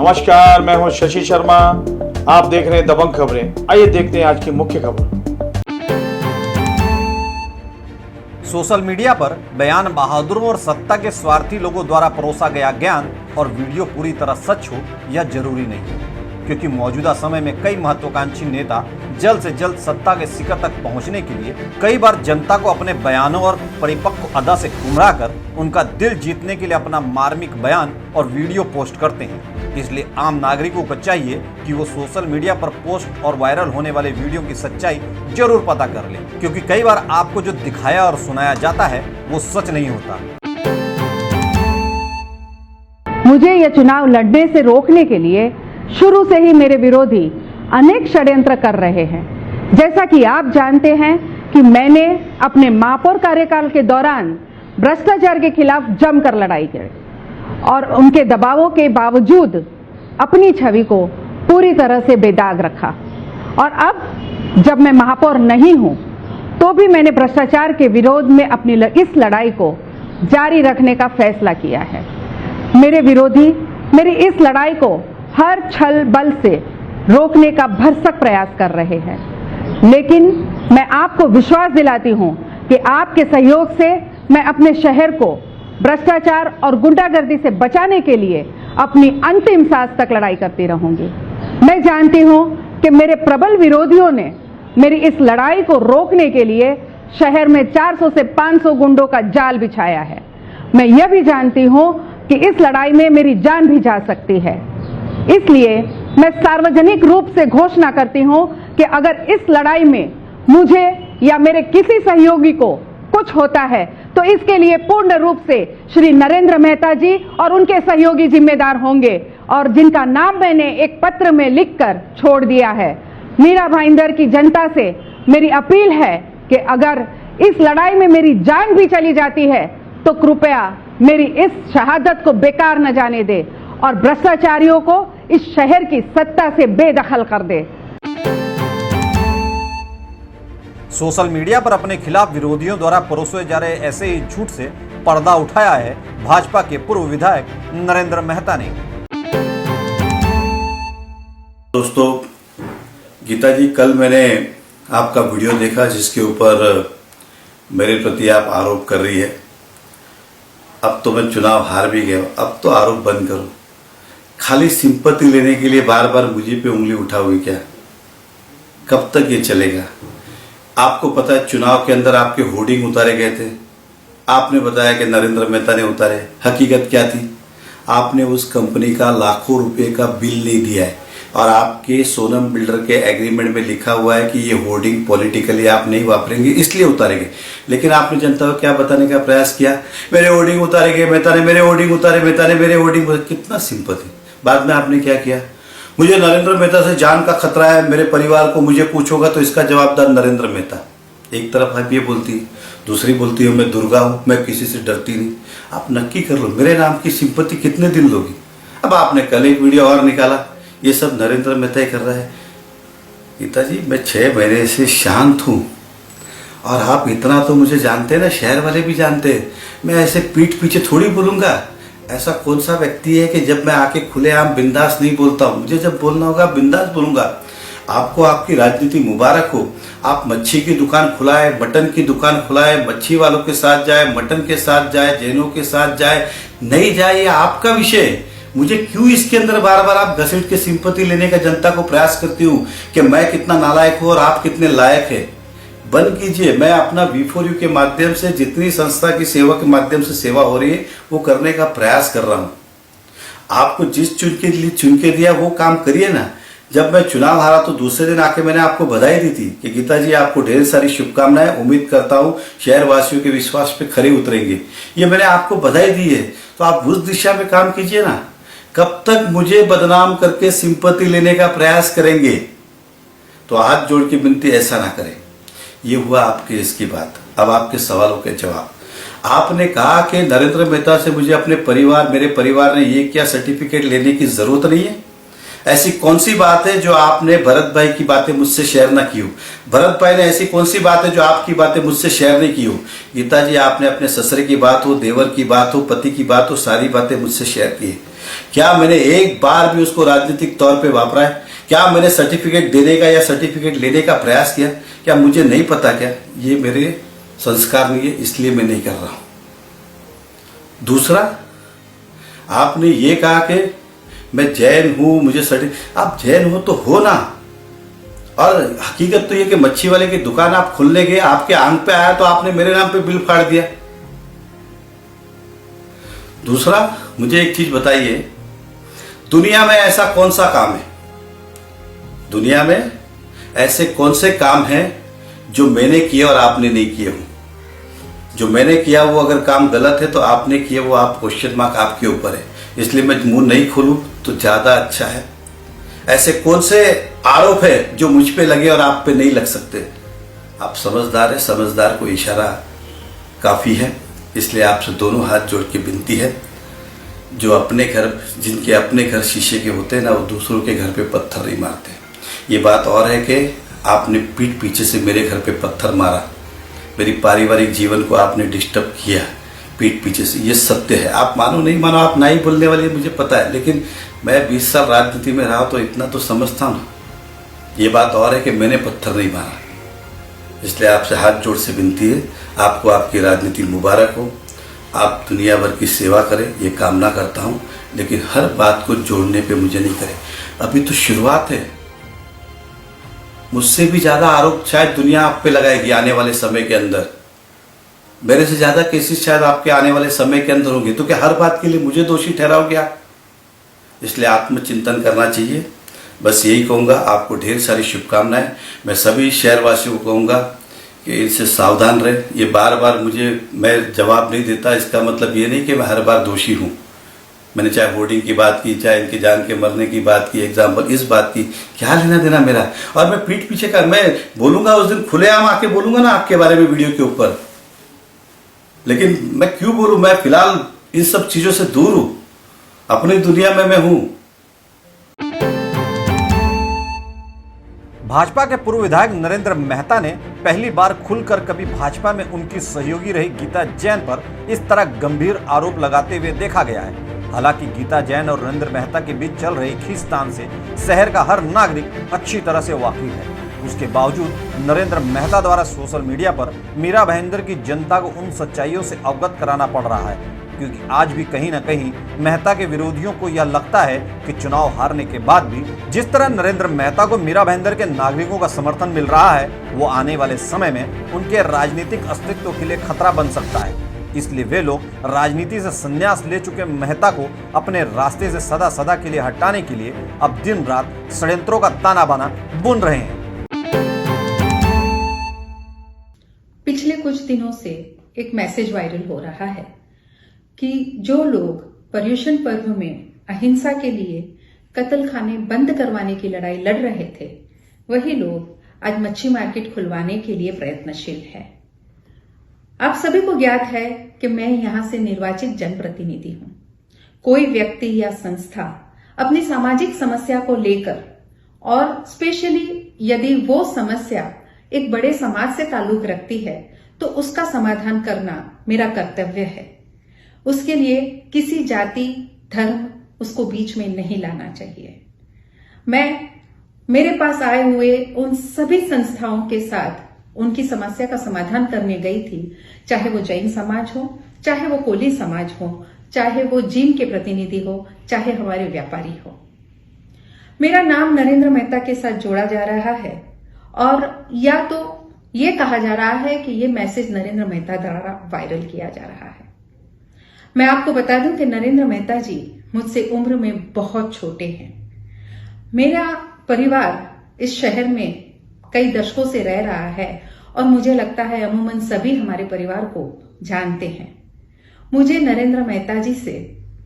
नमस्कार, मैं हूं शशि शर्मा। आप देख रहे हैं दबंग खबरें। आइए देखते हैं आज की मुख्य खबर। सोशल मीडिया पर बयान बहादुरों और सत्ता के स्वार्थी लोगों द्वारा परोसा गया ज्ञान और वीडियो पूरी तरह सच हो यह जरूरी नहीं है, क्योंकि मौजूदा समय में कई महत्वाकांक्षी नेता जल्द से जल्द सत्ता के शिखर तक पहुंचने के लिए कई बार जनता को अपने बयानों और परिपक्व अदा से गुमराह कर उनका दिल जीतने के लिए अपना मार्मिक बयान और वीडियो पोस्ट करते हैं। इसलिए आम नागरिकों को चाहिए कि वो सोशल मीडिया पर पोस्ट और वायरल होने वाले वीडियो की सच्चाई जरूर पता कर लें, क्योंकि कई बार आपको जो दिखाया और सुनाया जाता है वो सच नहीं होता। मुझे यह चुनाव लड़ने से रोकने के लिए शुरू से ही मेरे विरोधी अनेक षड्यंत्र कर रहे हैं। जैसा कि आप जानते हैं कि मैंने अपने महापौर कार्यकाल के दौरान भ्रष्टाचार के खिलाफ जमकर लड़ाई की और उनके दबावों के बावजूद अपनी छवि को पूरी तरह से बेदाग रखा। और अब जब मैं महापौर नहीं हूं तो भी मैंने भ्रष्टाचार के विरोध में अपनी इस लड़ाई को जारी रखने का फैसला किया है। मेरे विरोधी मेरी इस लड़ाई को हर छल बल से रोकने का भरसक प्रयास कर रहे हैं, लेकिन मैं आपको विश्वास दिलाती हूं कि आपके सहयोग से मैं अपने शहर को भ्रष्टाचार और गुंडागर्दी से बचाने के लिए अपनी अंतिम सांस तक लड़ाई करती रहूंगी। मैं जानती हूं कि मेरे प्रबल विरोधियों ने मेरी इस लड़ाई को रोकने के लिए शहर में 400 से 500 गुंडों का जाल बिछाया है। मैं यह भी जानती हूं कि इस लड़ाई में मेरी जान भी जा सकती है। इसलिए मैं सार्वजनिक रूप से घोषणा करती हूं कि अगर इस लड़ाई में मुझे या मेरे किसी सहयोगी को कुछ होता है तो इसके लिए पूर्ण रूप से श्री नरेंद्र मेहता जी और उनके सहयोगी जिम्मेदार होंगे, और जिनका नाम मैंने एक पत्र में लिखकर छोड़ दिया है। मीरा भाईंदर की जनता से मेरी अपील है कि अगर इस लड़ाई में मेरी जान भी चली जाती है तो कृपया मेरी इस शहादत को बेकार न जाने दे और भ्रष्टाचारियों को इस शहर की सत्ता से बेदखल कर दे। सोशल मीडिया पर अपने खिलाफ विरोधियों द्वारा परोसे जा रहे ऐसे ही झूठ से पर्दा उठाया है भाजपा के पूर्व विधायक नरेंद्र मेहता ने। दोस्तों, गीता जी, कल मैंने आपका वीडियो देखा जिसके ऊपर मेरे प्रति आप आरोप कर रही है। अब तो मैं चुनाव हार भी गया, अब तो आरोप बंद करो। खाली सिंपैथी लेने के लिए बार बार मुझे पे उंगली उठाओगे क्या? कब तक ये चलेगा? आपको पता है चुनाव के अंदर आपके होर्डिंग उतारे गए थे, आपने बताया कि नरेंद्र मेहता ने उतारे। हकीकत क्या थी? आपने उस कंपनी का लाखों रुपए का बिल नहीं दिया है और आपके सोनम बिल्डर के एग्रीमेंट में लिखा हुआ है कि ये होर्डिंग पॉलिटिकली आप नहीं वापरेंगे, इसलिए उतारेंगे। लेकिन आपने जनता को क्या बताने का प्रयास किया? मेरे होर्डिंग उतारे गए, मेहता ने मेरे होर्डिंग उतारे, मेहता ने मेरे होर्डिंग। कितना सिंपैथी। बाद में आपने क्या किया? मुझे नरेंद्र मेहता से जान का खतरा है, मेरे परिवार को मुझे कुछ होगा तो इसका जवाबदार नरेंद्र मेहता। एक तरफ आप ये बोलती, दूसरी बोलती हो मैं दुर्गा हूं, मैं किसी से डरती नहीं। आप नक्की कर लो मेरे नाम की सिंपैथी कितने दिन लोगी। अब आपने कल एक वीडियो और निकाला, ये सब नरेंद्र मेहता ही कर रहा है। गीता जी, मैं 6 महीने से शांत हूं और आप इतना तो मुझे जानते हैं ना, शहर वाले भी जानते हैं। मैं ऐसे पीठ पीछे थोड़ी बोलूंगा। ऐसा कौन सा व्यक्ति है कि जब मैं आके खुलेआम बिंदास नहीं बोलता हूं? मुझे जब बोलना होगा बिंदास बोलूंगा। आपको आपकी राजनीति मुबारक हो। आप मच्छी की दुकान खुलाए, मटन की दुकान खुलाए, मच्छी वालों के साथ जाए, मटन के साथ जाए, जैनों के साथ जाए, नहीं जाए, ये आपका विषय है। मुझे क्यों इसके अंदर बार बार आप घसीट के सिंपैथी लेने का जनता को प्रयास करती हूँ कि मैं कितना नालायक हूँ और आप कितने लायक है? बंद कीजिए। मैं अपना V4U के माध्यम से जितनी संस्था की सेवा के माध्यम से सेवा हो रही है वो करने का प्रयास कर रहा हूँ। आपको जिस चुन के दिया वो काम करिए ना। जब मैं चुनाव हारा तो दूसरे दिन आके मैंने आपको बधाई दी थी कि गीता जी आपको ढेर सारी शुभकामनाएं, उम्मीद करता हूँ शहर वासियों के विश्वास पे खरे उतरेंगे। ये मैंने आपको बधाई दी है, तो आप उस दिशा में काम कीजिए ना। कब तक मुझे बदनाम करके सिंपैथी लेने का प्रयास करेंगे? तो हाथ जोड़ के विनती, ऐसा ना करें। ये हुआ आपके इसकी बात। अब आपके सवालों के जवाब। आपने कहा कि नरेंद्र मेहता से मुझे अपने परिवार, मेरे परिवार ने ये क्या सर्टिफिकेट लेने की जरूरत नहीं है। ऐसी कौन सी बात है जो आपने भरत भाई की बातें मुझसे शेयर ना की हो? भरत भाई ने ऐसी कौन सी बात है जो आपकी बातें मुझसे शेयर नहीं की हो? गीता जी, आपने अपने ससुर की बात हो, देवर की बात हो, पति की बात हो, सारी बातें मुझसे शेयर की है। क्या मैंने एक बार भी उसको राजनीतिक तौर पे वापरा है? क्या मैंने सर्टिफिकेट देने का या सर्टिफिकेट लेने का प्रयास किया? क्या मुझे नहीं पता क्या? ये मेरे संस्कार नहीं है, इसलिए मैं नहीं कर रहा हूं। दूसरा, आपने ये कहा कि मैं जैन हूं, मुझे आप जैन हो तो हो ना, और हकीकत तो ये कि मच्छी वाले की दुकान आप खोलने गए, आपके आंख पे आया तो आपने मेरे नाम पे बिल फाड़ दिया। दूसरा, मुझे एक चीज बताइए, दुनिया में ऐसा कौन सा काम है, दुनिया में ऐसे कौन से काम हैं जो मैंने किए और आपने नहीं किए हो? जो मैंने किया वो अगर काम गलत है तो आपने किया वो आप क्वेश्चन मार्क आपके ऊपर है, इसलिए मैं मुंह नहीं खोलूं तो ज्यादा अच्छा है। ऐसे कौन से आरोप है जो मुझ पे लगे और आप पे नहीं लग सकते? आप समझदार है, समझदार को इशारा काफी है, इसलिए आपसे दोनों हाथ जोड़ के विनती है, जो अपने घर, जिनके अपने घर शीशे के होते हैं ना, वो दूसरों के घर पे पत्थर नहीं मारते। ये बात और है कि आपने पीठ पीछे से मेरे घर पे पत्थर मारा, मेरी पारिवारिक जीवन को आपने डिस्टर्ब किया पीठ पीछे से, ये सत्य है। आप मानो नहीं मानो, आप ना ही बोलने वाले, मुझे पता है, लेकिन मैं 20 साल राजनीति में रहा तो इतना तो समझता हूं। ये बात और है कि मैंने पत्थर नहीं मारा, इसलिए आपसे हाथ जोड़ से विनती है, आपको आपकी राजनीति मुबारक हो, आप दुनिया भर की सेवा करें, ये कामना करता हूं, लेकिन हर बात को जोड़ने पे मुझे नहीं करें। अभी तो शुरुआत है, मुझसे भी ज्यादा आरोप शायद दुनिया आप पे लगाएगी आने वाले समय के अंदर, मेरे से ज्यादा केसेस शायद आपके आने वाले समय के अंदर होंगे, तो क्या हर बात के लिए मुझे दोषी ठहराओगे आप? इसलिए आत्मचिंतन करना चाहिए। बस यही कहूंगा, आपको ढेर सारी शुभकामनाएं। मैं सभी शहरवासियों को कहूंगा कि इनसे सावधान रहे। ये बार बार मैं जवाब नहीं देता, इसका मतलब ये नहीं कि मैं हर बार दोषी हूं। मैंने चाहे वोटिंग की बात की, चाहे इनके जान के मरने की बात की, एग्जाम्पल इस बात की, क्या लेना देना मेरा? और मैं पीठ पीछे का मैं बोलूंगा, उस दिन खुलेआम आके बोलूंगा ना आपके बारे में वीडियो के ऊपर, लेकिन मैं क्यों बोलूं? मैं फिलहाल इन सब चीजों से दूर हूं, अपनी दुनिया में मैं हूं। भाजपा के पूर्व विधायक नरेंद्र मेहता ने पहली बार खुलकर कभी भाजपा में उनकी सहयोगी रही गीता जैन पर इस तरह गंभीर आरोप लगाते हुए देखा गया है। हालांकि गीता जैन और नरेंद्र मेहता के बीच चल रही खींचतान से शहर का हर नागरिक अच्छी तरह से वाकिफ है। उसके बावजूद नरेंद्र मेहता द्वारा सोशल मीडिया पर मीरा भाईंदर की जनता को उन सच्चाइयों से अवगत कराना पड़ रहा है, क्योंकि आज भी कहीं न कहीं मेहता के विरोधियों को यह लगता है कि चुनाव हारने के बाद भी जिस तरह नरेंद्र मेहता को मीरा भाईंदर के नागरिकों का समर्थन मिल रहा है, वो आने वाले समय में उनके राजनीतिक अस्तित्व के लिए खतरा बन सकता है। इसलिए वे लोग राजनीति से संन्यास ले चुके मेहता को अपने रास्ते से सदा सदा के लिए हटाने के लिए अब दिन रात षड्यंत्रों का ताना बाना बुन रहे हैं। पिछले कुछ दिनों से एक मैसेज वायरल हो रहा है कि जो लोग पर्युषण पर्व में अहिंसा के लिए कत्ल खाने बंद करवाने की लड़ाई लड़ रहे थे, वही लोग आज मच्छी मार्केट खुलवाने के लिए प्रयत्नशील हैं। आप सभी को ज्ञात है कि मैं यहां से निर्वाचित जनप्रतिनिधि हूं। कोई व्यक्ति या संस्था अपनी सामाजिक समस्या को लेकर, और स्पेशली यदि वो समस्या एक बड़े समाज से ताल्लुक रखती है, तो उसका समाधान करना मेरा कर्तव्य है। उसके लिए किसी जाति, धर्म उसको बीच में नहीं लाना चाहिए। मैं मेरे पास आए हुए उन सभी संस्थाओं के साथ उनकी समस्या का समाधान करने गई थी, चाहे वो जैन समाज हो, चाहे वो कोली समाज हो, चाहे वो जिन के प्रतिनिधि हो, चाहे हमारे व्यापारी हो। मेरा नाम नरेंद्र मेहता के साथ जोड़ा जा रहा है, और या तो ये कहा जा रहा है कि ये मैसेज नरेंद्र मेहता द्वारा वायरल किया जा रहा है। मैं आपको बता दूं कि नरेंद्र मेहता जी मुझसे उम्र में बहुत छोटे हैं। मेरा परिवार इस शहर में कई दशकों से रह रहा है, और मुझे लगता है अमूमन सभी हमारे परिवार को जानते हैं। मुझे नरेंद्र मेहता जी से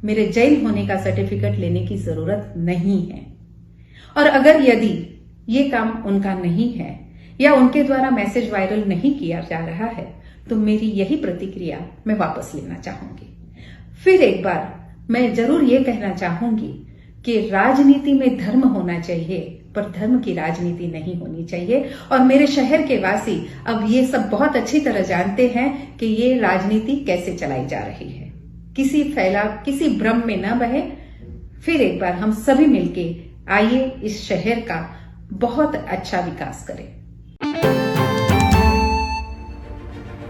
मेरे जैन होने का सर्टिफिकेट लेने की जरूरत नहीं है, और अगर यदि ये काम उनका नहीं है या उनके द्वारा मैसेज वायरल नहीं किया जा रहा है, तो मेरी यही प्रतिक्रिया मैं वापस लेना चाहूंगी। फिर एक बार मैं जरूर ये कहना चाहूंगी कि राजनीति में धर्म होना चाहिए पर धर्म की राजनीति नहीं होनी चाहिए। और मेरे शहर के वासी अब ये सब बहुत अच्छी तरह जानते हैं कि ये राजनीति कैसे चलाई जा रही है। किसी भ्रम में न बहे। फिर एक बार हम सभी मिलके आइए इस शहर का बहुत अच्छा विकास करें।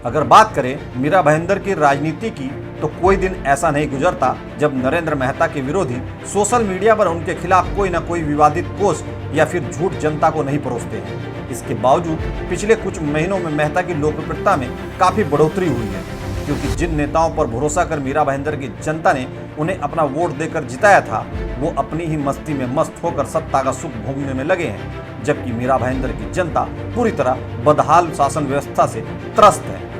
अगर बात करें मीरा भाईंदर की राजनीति की, तो कोई दिन ऐसा नहीं गुजरता जब नरेंद्र मेहता के विरोधी सोशल मीडिया पर उनके खिलाफ कोई न कोई विवादित पोस्ट या फिर झूठ जनता को नहीं परोसते हैं। इसके बावजूद पिछले कुछ महीनों में मेहता की लोकप्रियता में काफी बढ़ोतरी हुई है, क्योंकि जिन नेताओं पर भरोसा कर मीरा भाईंदर की जनता ने उन्हें अपना वोट देकर जिताया था, वो अपनी ही मस्ती में मस्त होकर सत्ता का सुख भोगने में लगे हैं, जबकि मीरा भाईंदर की जनता पूरी तरह बदहाल शासन व्यवस्था से त्रस्त है।